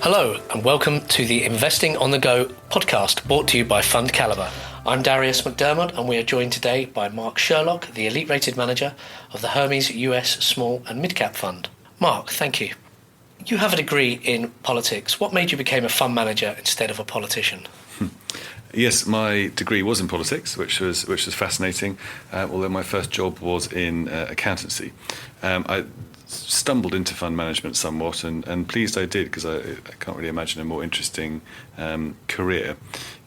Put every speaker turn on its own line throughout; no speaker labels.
Hello and welcome to the Investing on the Go podcast brought to you by FundCalibre. I'm Darius McDermott and we are joined today by Mark Sherlock, the elite rated manager of the Hermes US Small and Mid-Cap Fund. Mark, thank you. You have a degree in politics. What made you become a fund manager instead of a politician?
Yes, my degree was in politics, which was fascinating, although my first job was in accountancy. I stumbled into fund management somewhat and pleased I did, because I can't really imagine a more interesting career.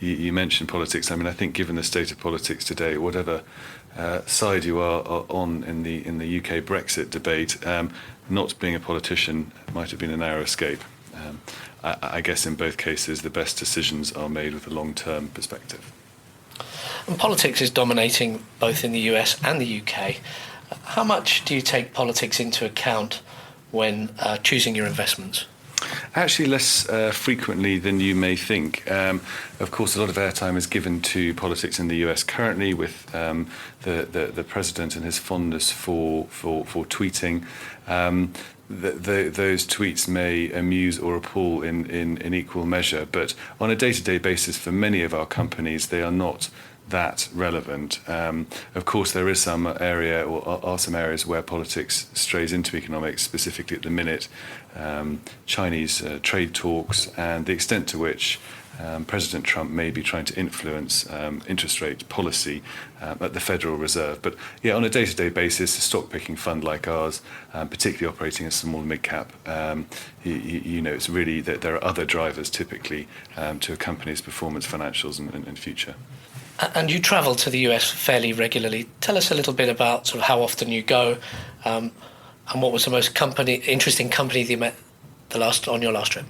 You mentioned politics. I mean, I think given the state of politics today, whatever side you are on in the UK Brexit debate, not being a politician might have been a narrow escape. I guess in both cases the best decisions are made with a long-term perspective.
And politics is dominating both in the US and the UK. How much do you take politics into account when choosing your investments?
Actually, less frequently than you may think. Of course, a lot of airtime is given to politics in the US currently, with the president and his fondness for tweeting. Those tweets may amuse or appall in equal measure, but on a day-to-day basis, for many of our companies, they are not that relevant. Of course, there is some area, or are some areas where politics strays into economics, specifically at the minute. Chinese trade talks and the extent to which President Trump may be trying to influence interest rate policy at the Federal Reserve. But yeah, on a day-to-day basis, a stock-picking fund like ours, particularly operating as small and mid-cap, you know, it's really that there are other drivers typically to a company's performance, financials and future.
And you travel to the US fairly regularly. Tell us a little bit about sort of how often you go, and what was the most interesting company that you met on your last trip?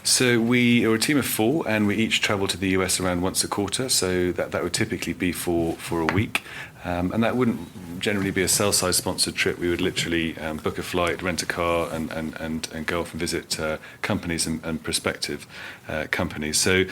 So we are a team of 4, and we each travel to the US around once a quarter. So that would typically be for a week, and that wouldn't generally be a sell-side sponsored trip. We would literally book a flight, rent a car, and go off and visit companies and prospective companies. So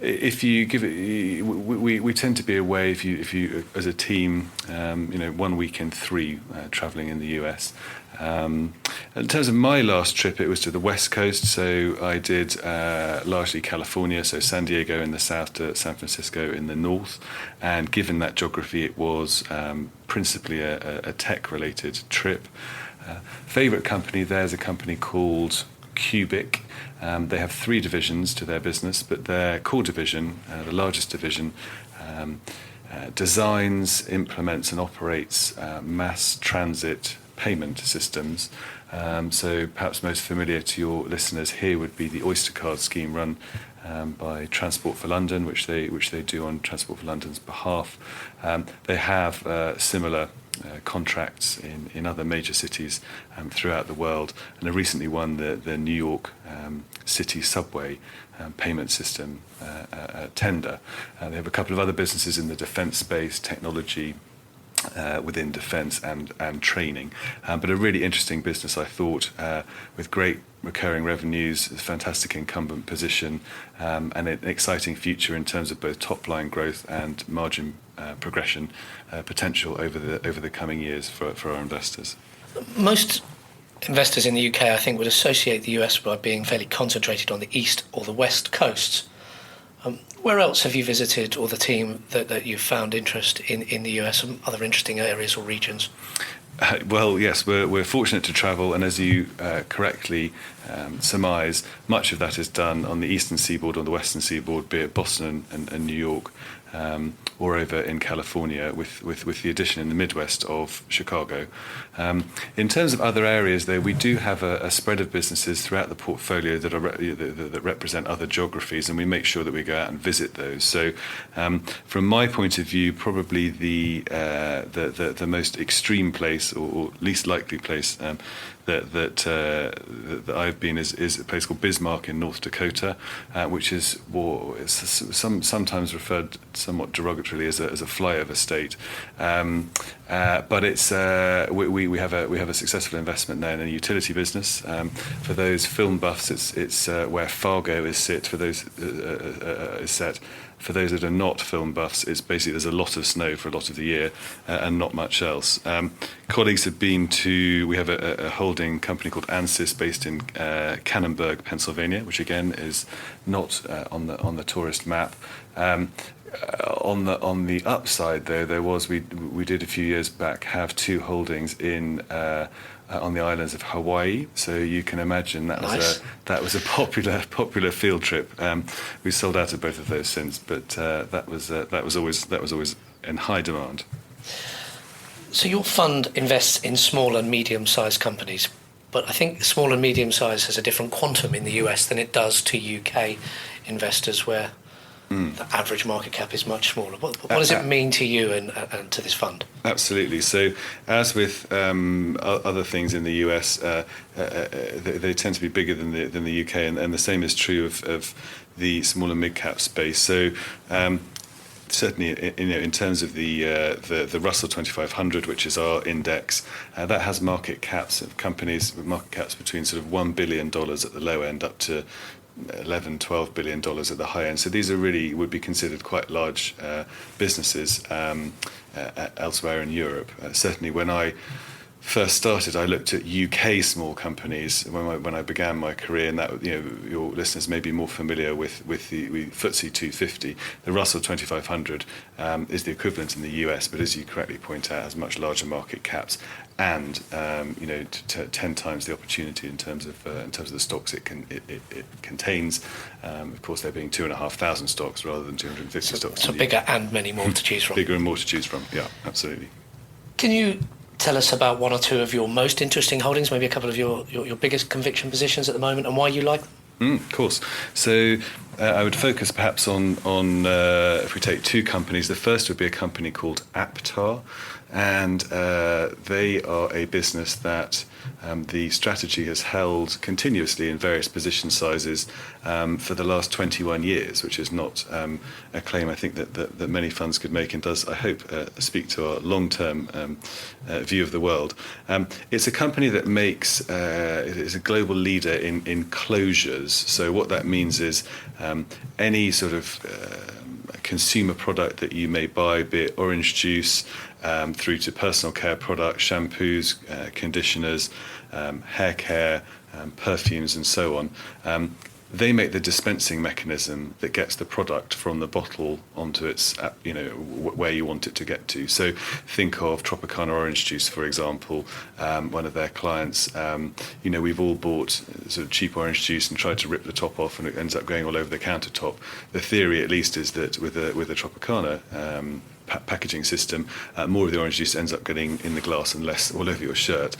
if you give it, we tend to be away if you as a team, 1 week in 3 traveling in the US. In terms of my last trip, it was to the West Coast, so I did largely California, so San Diego in the south to San Francisco in the north, and given that geography, it was principally a tech-related trip. Favourite company there is a company called Cubic. They have 3 divisions to their business, but their core division, the largest division, designs, implements and operates mass transit payment systems. So perhaps most familiar to your listeners here would be the Oyster card scheme run by Transport for London, which they do on Transport for London's behalf. They have similar contracts in other major cities throughout the world, and have recently won the New York City subway payment system tender. They have a couple of other businesses in the defence space, technology, within defence and training, but a really interesting business, I thought, with great recurring revenues, a fantastic incumbent position, and an exciting future in terms of both top line growth and margin progression potential over the coming years for our investors. Most
investors in the UK, I think, would associate the US by being fairly concentrated on the east or the west coasts. Where else have you visited, or the team that you've found interest in the US, and other interesting areas or regions?
Well, yes, we're fortunate to travel, and as you correctly surmise, much of that is done on the eastern seaboard or the western seaboard, be it Boston and New York, or over in California, with the addition in the Midwest of Chicago. In terms of other areas, though, we do have a spread of businesses throughout the portfolio that represent other geographies, and we make sure that we go out and visit those. So, from my point of view, probably the most extreme place or least likely place that I've been is a place called Bismark in North Dakota, which is sometimes referred somewhat derogatorily as a flyover state. But it's we have a successful investment now in a utility business. For those film buffs, it's where Fargo is set. For those For those that are not film buffs, it's basically there's a lot of snow for a lot of the year and not much else. Colleagues have been to, we have a holding company called ANSYS based in Cannonburg, Pennsylvania, which again is not on the tourist map. On the upside, though, we did a few years back have two holdings in on the islands of Hawaii. So you can imagine that was a popular field trip. We sold out of both of those since, but that was always in high demand.
So your fund invests in small and medium-sized companies, but I think small and medium-sized has a different quantum in the US than it does to UK investors, where the average market cap is much smaller. What does it mean to you and to this fund? Absolutely.
So, as with other things in the US, they tend to be bigger than the UK, and the same is true of the small and mid cap space. So. Certainly, in terms of the Russell 2500, which is our index, that has market caps of companies with market caps between sort of $1 billion at the low end up to $11-12 billion at the high end. So these are really would be considered quite large businesses elsewhere in Europe. Certainly, when I first started, I looked at UK small companies when I began my career, and that your listeners may be more familiar with the FTSE 250. The Russell 2500 is the equivalent in the US, but as you correctly point out, has much larger market caps and 10 times the opportunity in terms of the stocks it contains. Of course, there being 2,500 stocks rather than 250 stocks.
So bigger and many more to choose from.
Bigger and more to choose from. Yeah, absolutely.
Can you tell us about one or two of your most interesting holdings, maybe a couple of your biggest conviction positions at the moment, and why you like them?
Of course. So I would focus perhaps on if we take two companies. The first would be a company called Aptar, and they are a business that the strategy has held continuously in various position sizes for the last 21 years, which is not a claim I think that many funds could make, and does, I hope, speak to our long-term view of the world. It's a company that is a global leader in closures. So what that means is any sort of consumer product that you may buy, be it orange juice, through to personal care products, shampoos, conditioners, hair care, perfumes, and so on. They make the dispensing mechanism that gets the product from the bottle onto its, where you want it to get to. So think of Tropicana orange juice, for example, one of their clients. We've all bought sort of cheap orange juice and tried to rip the top off, and it ends up going all over the countertop. The theory, at least, is that with a Tropicana packaging system, more of the orange juice ends up getting in the glass and less all over your shirt.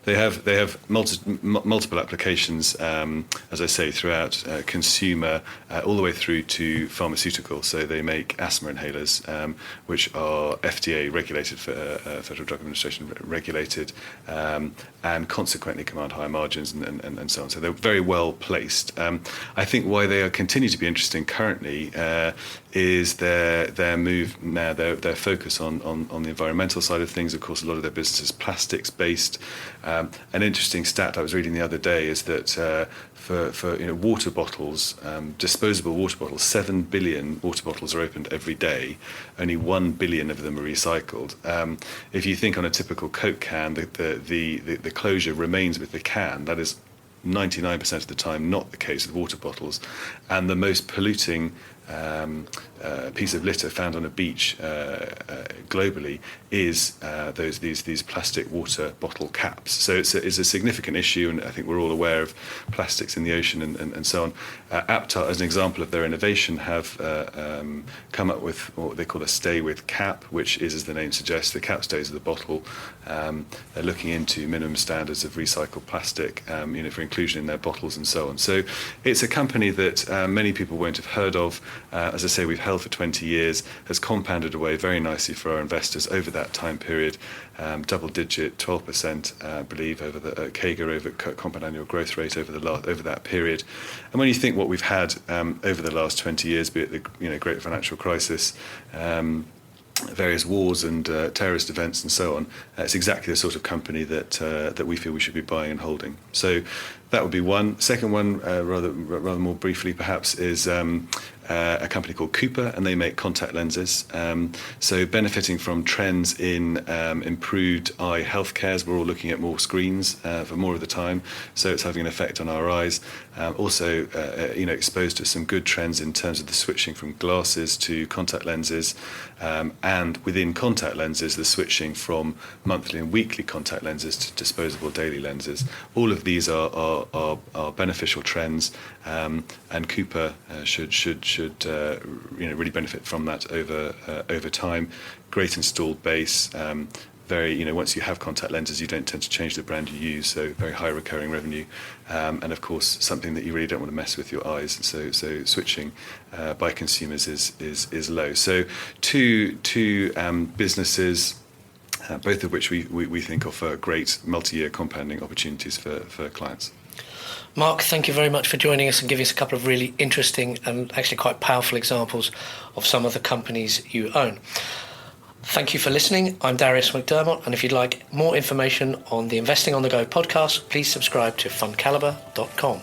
They have multiple applications, as I say, throughout consumer, all the way through to pharmaceutical. So they make asthma inhalers, which are FDA regulated, Federal Drug Administration regulated, and consequently command higher margins and so on. So they're very well placed. I think why they continue to be interesting currently is their move now, their focus on the environmental side of things. Of course, a lot of their business is plastics based. An interesting stat I was reading the other day is that for water bottles, disposable water bottles, 7 billion water bottles are opened every day. Only 1 billion of them are recycled. If you think on a typical Coke can, the closure remains with the can. That is 99% of the time not the case with water bottles, and the most polluting piece of litter found on a beach globally is these plastic water bottle caps. So it's a significant issue, and I think we're all aware of plastics in the ocean and so on. Aptar, as an example of their innovation, have come up with what they call a stay with cap, which is, as the name suggests, the cap stays with the bottle. They're looking into minimum standards of recycled plastic, for inclusion in their bottles and so on. So it's a company that many people won't have heard of. as I say, we've held for 20 years, has compounded away very nicely for our investors over that time period, double-digit, 12%, I believe, over the CAGR, over compound annual growth rate over that period. And when you think what we've had over the last 20 years, be it the great financial crisis, various wars and terrorist events and so on, it's exactly the sort of company that we feel we should be buying and holding. So that would be one. Second one, rather more briefly perhaps, is a company called Cooper, and they make contact lenses. So benefiting from trends in improved eye healthcare, as we're all looking at more screens for more of the time, so it's having an effect on our eyes. Also, exposed to some good trends in terms of the switching from glasses to contact lenses, and within contact lenses, the switching from monthly and weekly contact lenses to disposable daily lenses. All of these are beneficial trends, and Cooper should really benefit from that over time. Great installed base. Once you have contact lenses, you don't tend to change the brand you use, so very high recurring revenue, and of course something that you really don't want to mess with your eyes. So switching by consumers is low. So two businesses, both of which we think offer great multi-year compounding opportunities for clients.
Mark, thank you very much for joining us and giving us a couple of really interesting and actually quite powerful examples of some of the companies you own. Thank you for listening. I'm Darius McDermott, and if you'd like more information on the Investing on the Go podcast, please subscribe to FundCalibre.com.